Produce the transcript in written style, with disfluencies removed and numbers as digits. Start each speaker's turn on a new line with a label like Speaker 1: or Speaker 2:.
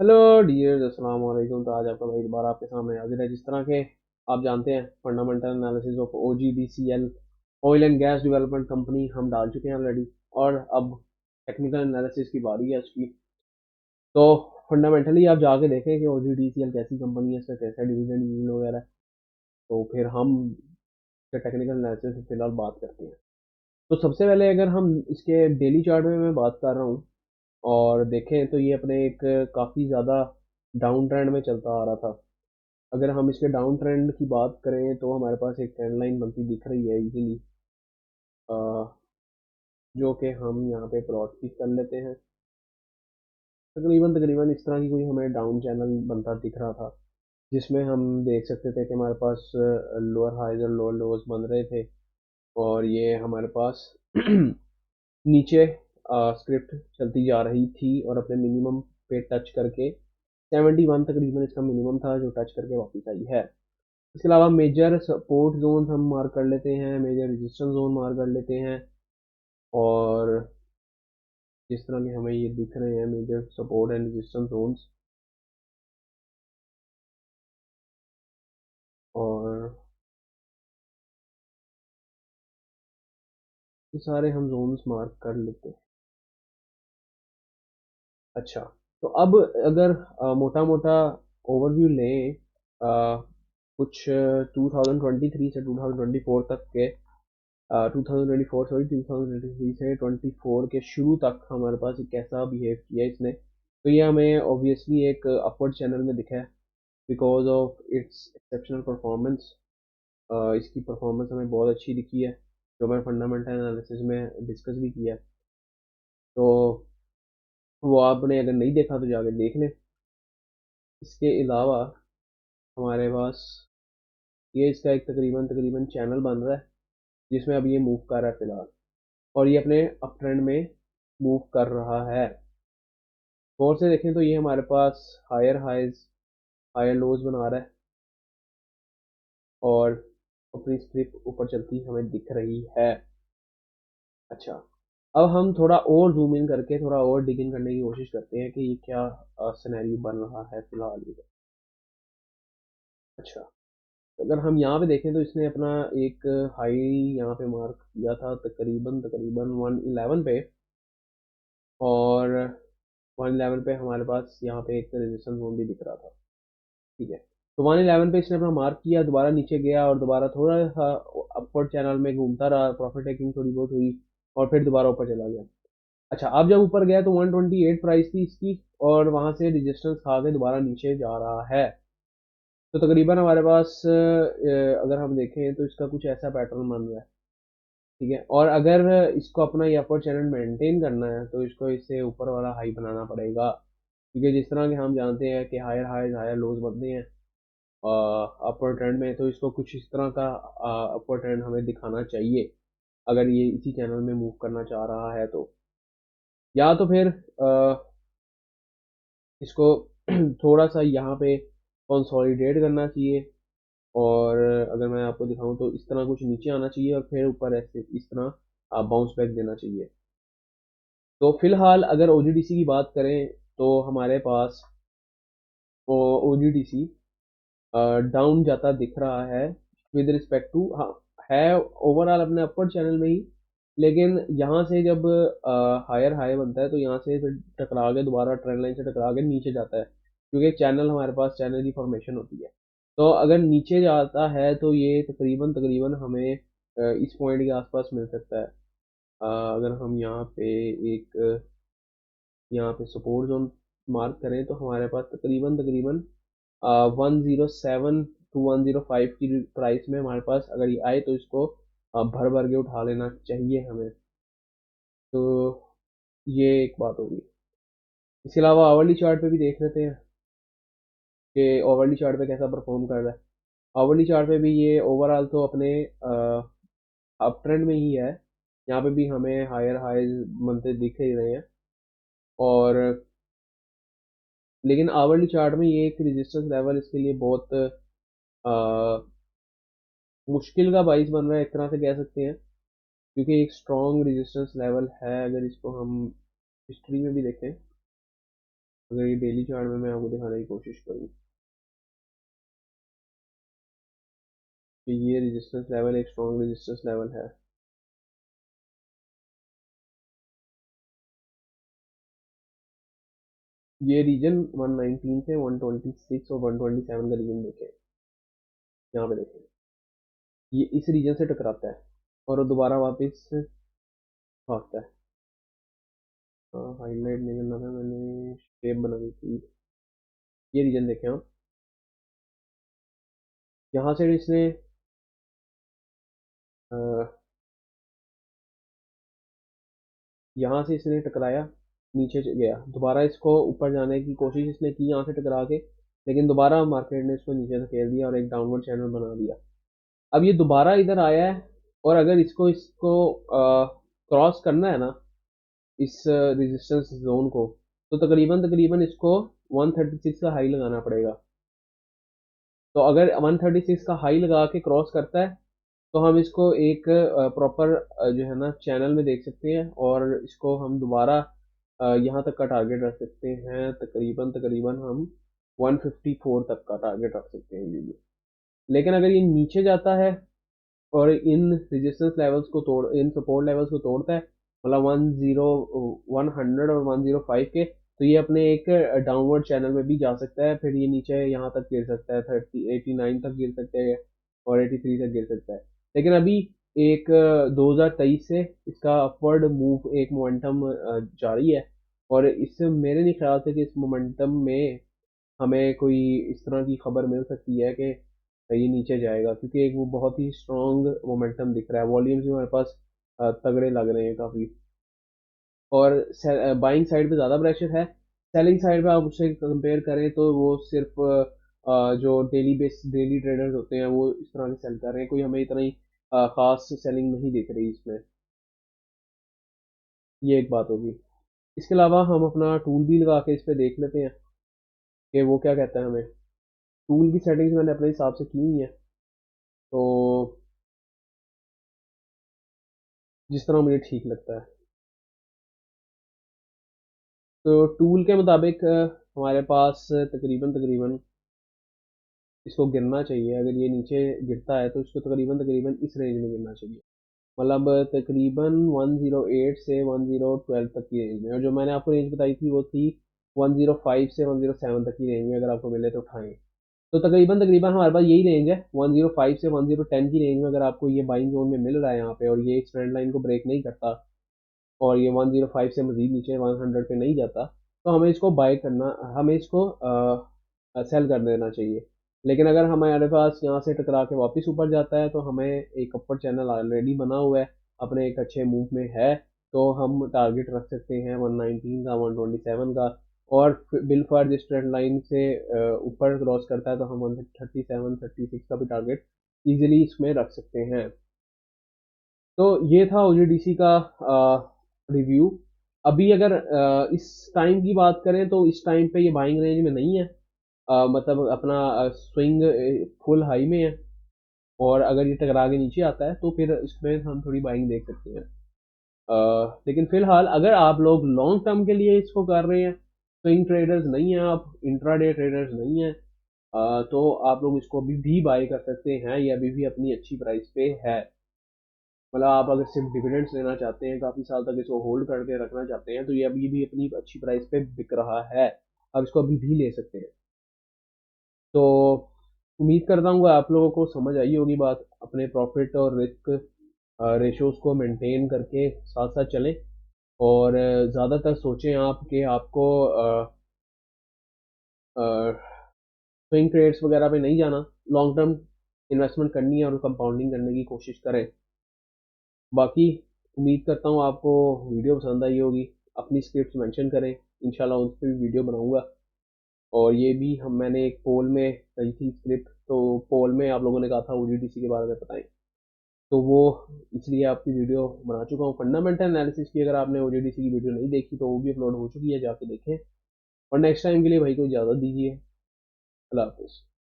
Speaker 1: Hello dears, अस्सलाम वालेकुम। तो आज आपका भाई दोबारा आपके सामने हाजिर है। जिस तरह के आप जानते हैं, fundamental analysis of OGDCL, oil and gas development company, हम डाल चुके हैं ऑलरेडी। और अब टेक्निकल एनालिसिस की बारी है उसकी। तो फंडामेंटली आप जाके देखें कि OGDCL कैसी कंपनी है, इसका कैसा डिविडेंड यील्ड वगैरह है। तो फिर हम इसके टेक्निकल एनालिसिस पे फिलहाल बात करते हैं। तो सबसे पहले अगर हम इसके डेली चार्ट में मैं बात कर रहा हूँ और देखें, तो ये अपने एक काफ़ी ज़्यादा डाउन ट्रेंड में चलता आ रहा था। अगर हम इसके डाउन ट्रेंड की बात करें तो हमारे पास एक ट्रेंड लाइन बनती दिख रही है इजीली, जो कि हम यहाँ पे प्लॉट पिक कर लेते हैं। तकरीबन तकरीबन इस तरह की कोई हमें डाउन चैनल बनता दिख रहा था, जिसमें हम देख सकते थे कि हमारे पास लोअर हाइज और लोअर लोज बन रहे थे। और ये हमारे पास नीचे स्क्रिप्ट चलती जा रही थी और अपने मिनिमम पे टच करके 71 तकरीबन इसका मिनिमम था, जो टच करके वापस आई है। इसके अलावा मेजर सपोर्ट जोन हम मार्क कर लेते हैं, मेजर रेजिस्टेंस जोन मार्क कर लेते हैं। और जिस तरह के हमें ये दिख रहे हैं major support and resistance zones, और ये सारे हम जोन्स मार्क कर लेते हैं। अच्छा, तो अब अगर मोटा मोटा ओवरव्यू लें, कुछ 2023 से 2024 तक के, 2024 सॉरी 2023 से 24 के शुरू तक हमारे पास ये कैसा बिहेव किया इसने, तो ये हमें ऑब्वियसली एक अपवर्ड चैनल में दिखा है because of its exceptional performance. इसकी परफॉर्मेंस हमें बहुत अच्छी दिखी है, जो मैंने फंडामेंटल एनालिसिस में डिस्कस भी किया है। तो वो आपने अगर नहीं देखा तो जाके देख लें। इसके अलावा हमारे पास ये इसका एक तकरीबन तकरीबन चैनल बन रहा है, जिसमें अब ये मूव कर रहा है फिलहाल, और ये अपने अप ट्रेंड में मूव कर रहा है। गौर से देखें तो ये हमारे पास हायर हाइज हायर लोज बना रहा है और अपनी स्क्रिप्ट ऊपर चलती हमें दिख रही है। अच्छा, अब हम थोड़ा और जूम इन करके थोड़ा और डिग इन करने की कोशिश करते हैं कि ये क्या सिनेरियो बन रहा है फिलहाल ये। अच्छा, तो अगर हम यहाँ पे देखें तो इसने अपना एक हाई यहाँ पे मार्क किया था तकरीबन तकरीबन 111 पे, और 111 पे हमारे पास यहाँ पे एक रेजिस्टेंस जोन भी दिख रहा था। ठीक है, तो 111 पे इसने अपना मार्क किया, दोबारा नीचे गया और दोबारा थोड़ा सा अपवर्ड चैनल में घूमता रहा, प्रॉफिट टेकिंग थोड़ी बहुत हुई और फिर दोबारा ऊपर चला गया। अच्छा, अब जब ऊपर गया तो 128 प्राइस थी इसकी, और वहां से रेजिस्टेंस खा के दोबारा नीचे जा रहा है। तो तकरीबन हमारे पास अगर हम देखें तो इसका कुछ ऐसा पैटर्न बन रहा है। ठीक है, और अगर इसको अपना ये अपर चैनल मेंटेन करना है तो इसको इससे ऊपर वाला हाई बनाना पड़ेगा, क्योंकि जिस तरह के हम जानते हैं कि हायर हाइज हायर लोज बनते हैं अपर ट्रेंड में, तो इसको कुछ इस तरह का अपर ट्रेंड हमें दिखाना चाहिए अगर ये इसी चैनल में मूव करना चाह रहा है तो। या तो फिर इसको थोड़ा सा यहाँ पे कंसोलिडेट करना चाहिए, और अगर मैं आपको दिखाऊं तो इस तरह कुछ नीचे आना चाहिए और फिर ऊपर ऐसे इस तरह बाउंस बैक देना चाहिए। तो फिलहाल अगर OGDC की बात करें तो हमारे पास OGDC डाउन जाता दिख रहा है विद रिस्पेक्ट टू, हाँ, है ओवरऑल अपने अपर चैनल में ही, लेकिन यहाँ से जब हायर हाई बनता है तो यहाँ से फिर टकरा के दोबारा ट्रेंड लाइन से टकरा के नीचे जाता है, क्योंकि चैनल हमारे पास चैनल की फॉर्मेशन होती है। तो अगर नीचे जाता है तो ये तकरीबन तकरीबन हमें इस पॉइंट के आसपास मिल सकता है। अगर हम यहाँ पे एक यहाँ पे सपोर्ट जोन मार्क करें तो हमारे पास तकरीबन तकरीबन 107 to 105 की प्राइस में हमारे पास अगर ये आए तो इसको भर भर के उठा लेना चाहिए हमें। तो ये एक बात होगी। इसके अलावा आवरली चार्ट पे भी देख लेते हैं कि ओवरली चार्ट पे कैसा परफॉर्म कर रहा है। आवरली चार्ट पे भी ये ओवरऑल तो अपने अप ट्रेंड में ही है, यहाँ पे भी हमें हायर हाई बनते दिख ही रहे हैं। और लेकिन आवरली चार्ट में ये एक रेजिस्टेंस लेवल इसके लिए बहुत मुश्किल का बाइस बन रहा है, एक तरह से कह सकते हैं, क्योंकि एक स्ट्रॉन्ग रेजिस्टेंस लेवल है। अगर इसको हम हिस्ट्री में भी देखें अगर ये डेली चार्ट में मैं आपको दिखाने की कोशिश करूँ कि ये रेजिस्टेंस लेवल एक स्ट्रॉन्ग रेजिस्टेंस लेवल है। ये रीजन 119 से 126 और 127 का रीजन देखें, यहाँ पे देखें, ये इस रीजन से टकराता है और दोबारा वापस भागता है। हाईलाइट नहीं करना था, मैंने शेप बनाई थी। ये रीजन देखें आप, यहाँ से इसने यहाँ से इसने टकराया, नीचे गया, दोबारा इसको ऊपर जाने की कोशिश इसने की यहाँ से टकरा के, लेकिन दोबारा मार्केट ने इसको नीचे धकेल दिया और एक डाउनवर्ड चैनल बना दिया। अब ये दोबारा इधर आया है और अगर इसको इसको क्रॉस करना है ना इस रेजिस्टेंस जोन को, तो तकरीबन तकरीबन इसको 136 का हाई लगाना पड़ेगा। तो अगर 136 का हाई लगा के क्रॉस करता है तो हम इसको एक प्रॉपर जो है ना चैनल में देख सकते हैं और इसको हम दोबारा यहाँ तक का टारगेट रख सकते हैं। तकरीबन तकरीबन हम 154 तक का टारगेट रख सकते हैं ये। लेकिन अगर ये नीचे जाता है और इन रेजिस्टेंस लेवल्स को तोड़, इन सपोर्ट लेवल्स को तोड़ता है, मतलब 100 और 105 के, तो ये अपने एक डाउनवर्ड चैनल में भी जा सकता है। फिर ये नीचे यहाँ तक गिर सकता है, 89 तक गिर सकता है और 83 तक गिर सकता है। लेकिन अभी एक 2023 से इसका अपवर्ड मूव, एक मोमेंटम जारी है और इससे मेरे नहीं ख्याल से कि इस मोमेंटम में हमें कोई इस तरह की खबर मिल सकती है कि ये नीचे जाएगा, क्योंकि एक वो बहुत ही स्ट्रॉन्ग मोमेंटम दिख रहा है। वॉल्यूम्स भी हमारे पास तगड़े लग रहे हैं काफ़ी, और बाइंग साइड पे ज़्यादा प्रेशर है। सेलिंग साइड पे आप उससे कंपेयर करें तो वो सिर्फ जो डेली ट्रेडर्स होते हैं वो इस तरह से सेल कर रहे हैं, कोई हमें इतना ही खास सेलिंग नहीं दिख रही इसमें। ये एक बात होगी। इसके अलावा हम अपना टूल भी लगा के इस पर देख लेते हैं कि वो क्या कहता है हमें। टूल की सेटिंग्स मैंने अपने हिसाब से की हुई है, तो जिस तरह मुझे ठीक लगता है। तो टूल के मुताबिक हमारे पास तकरीबन तकरीबन इसको गिरना चाहिए। अगर ये नीचे गिरता है तो इसको तकरीबन तकरीबन इस रेंज में गिरना चाहिए, मतलब तकरीबन 108 से 1012 तक की रेंज में। और जो मैंने आपको रेंज बताई थी वो थी 105 से 107 तक की रेंज में, अगर आपको मिले तो उठाएं। तो तकरीबन तकरीबन हमारे पास यही रेंज है, 105 से 1010 की रेंज में। अगर आपको ये बाइंग जोन में मिल रहा है यहाँ पे और ये इस ट्रेंड लाइन को ब्रेक नहीं करता और ये 105 से मजीद नीचे 100 पे नहीं जाता, तो हमें इसको बाय करना, हमें इसको सेल कर देना चाहिए। लेकिन अगर हमारे पास यहाँ से टकरा के वापस ऊपर जाता है तो हमें एक अपर चैनल ऑलरेडी बना हुआ है, अपने एक अच्छे मूव में है, तो हम टारगेट रख सकते हैं 119 का, 127 का। और बिल फर जिस ट्रेंड लाइन से ऊपर क्रॉस करता है तो हम 137 36 का भी टारगेट इजीली इसमें रख सकते हैं। तो ये था ओजीडीसी का रिव्यू। अभी अगर इस टाइम की बात करें तो इस टाइम पे ये बाइंग रेंज में नहीं है, मतलब अपना स्विंग फुल हाई में है, और अगर ये टकरा के नीचे आता है तो फिर इसमें हम थोड़ी बाइंग देख सकते हैं। लेकिन फिलहाल अगर आप लोग लॉन्ग टर्म के लिए इसको कर रहे हैं, स्विंग ट्रेडर्स नहीं हैं आप, इंट्राडे ट्रेडर्स नहीं हैं, तो आप लोग इसको अभी भी बाई कर सकते हैं, ये अभी भी अपनी अच्छी प्राइस पे है। मतलब आप अगर सिर्फ डिविडेंड्स लेना चाहते हैं, काफ़ी साल तक इसको होल्ड करके रखना चाहते हैं, तो ये अभी भी अपनी अच्छी प्राइस पे बिक रहा है, आप इसको अभी भी ले सकते हैं। तो उम्मीद करता हूँ आप लोगों को समझ आई होगी बात। अपने प्रॉफिट और रिस्क रेशोज़ को मेंटेन करके साथ साथ चलें, और ज़्यादातर सोचें आप कि आपको स्विंग ट्रेड्स वगैरह पे नहीं जाना, लॉन्ग टर्म इन्वेस्टमेंट करनी है और कंपाउंडिंग करने की कोशिश करें। बाकी उम्मीद करता हूँ आपको वीडियो पसंद आई होगी। अपनी स्क्रिप्ट मेंशन करें, इंशाल्लाह उस पर भी वीडियो बनाऊंगा। और ये भी मैंने एक पोल में कही थी स्क्रिप्ट, तो पोल में आप लोगों ने कहा था ओजीडीसी के बारे में बताएं, तो वो इसलिए आपकी वीडियो बना चुका हूँ फंडामेंटल एनालिसिस की। अगर आपने ओजीडीसी की वीडियो नहीं देखी तो वो भी अपलोड हो चुकी है, जाके देखें। और नेक्स्ट टाइम के लिए भाई को इजाज़त दीजिए। अल्लाह हाफिज़।